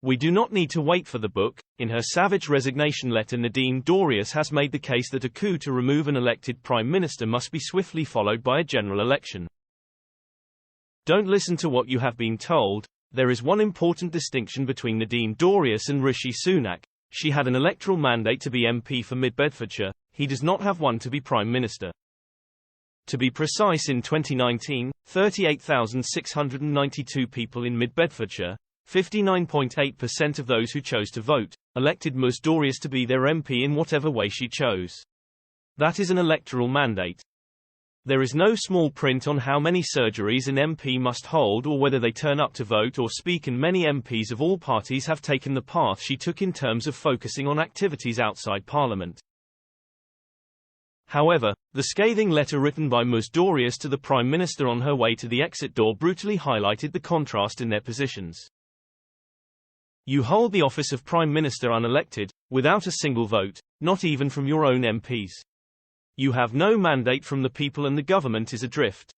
We do not need to wait for the book. In her savage resignation letter, Nadine Dorries has made the case that a coup to remove an elected prime minister must be swiftly followed by a general election. Don't listen to what you have been told. There is one important distinction between Nadine Dorries and Rishi Sunak. She had an electoral mandate to be MP for Mid Bedfordshire. He does not have one to be prime minister. To be precise, in 2019, 38,692 people in Mid Bedfordshire, 59.8% of those who chose to vote, elected Ms Dorries to be their MP in whatever way she chose. That is an electoral mandate. There is no small print on how many surgeries an MP must hold or whether they turn up to vote or speak, and many MPs of all parties have taken the path she took in terms of focusing on activities outside Parliament. However, the scathing letter written by Ms Dorries to the Prime Minister on her way to the exit door brutally highlighted the contrast in their positions. You hold the office of Prime Minister unelected, without a single vote, not even from your own MPs. You have no mandate from the people and the government is adrift.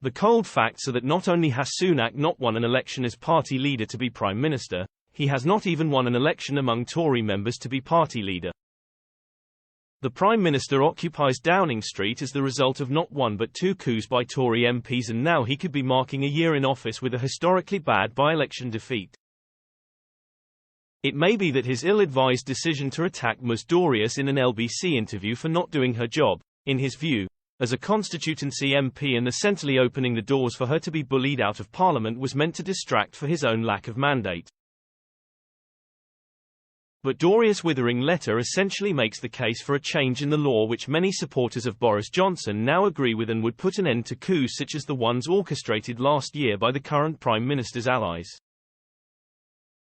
The cold facts are that not only has Sunak not won an election as party leader to be Prime Minister, he has not even won an election among Tory members to be party leader. The Prime Minister occupies Downing Street as the result of not one but two coups by Tory MPs, and now he could be marking a year in office with a historically bad by-election defeat. It may be that his ill-advised decision to attack Ms Dorries in an LBC interview for not doing her job, in his view, as a constituency MP, and essentially opening the doors for her to be bullied out of Parliament, was meant to distract for his own lack of mandate. But Dorries' withering letter essentially makes the case for a change in the law, which many supporters of Boris Johnson now agree with, and would put an end to coups such as the ones orchestrated last year by the current Prime Minister's allies.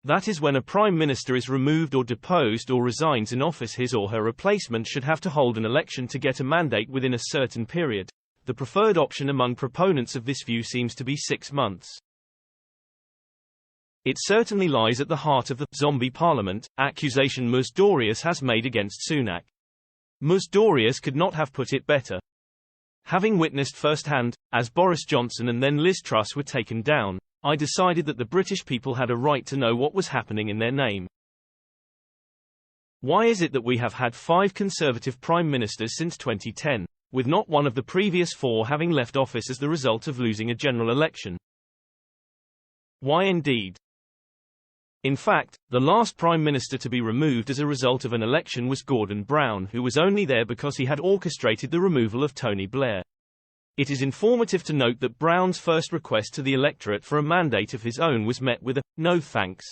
That is, when a Prime Minister is removed or deposed or resigns in office, his or her replacement should have to hold an election to get a mandate within a certain period. The preferred option among proponents of this view seems to be 6 months. It certainly lies at the heart of the zombie parliament accusation Ms Dorries has made against Sunak. Ms Dorries could not have put it better. Having witnessed firsthand, as Boris Johnson and then Liz Truss were taken down, I decided that the British people had a right to know what was happening in their name. Why is it that we have had 5 Conservative Prime Ministers since 2010, with not one of the previous 4 having left office as the result of losing a general election? Why indeed? In fact, the last Prime Minister to be removed as a result of an election was Gordon Brown, who was only there because he had orchestrated the removal of Tony Blair. It is informative to note that Brown's first request to the electorate for a mandate of his own was met with a "no thanks"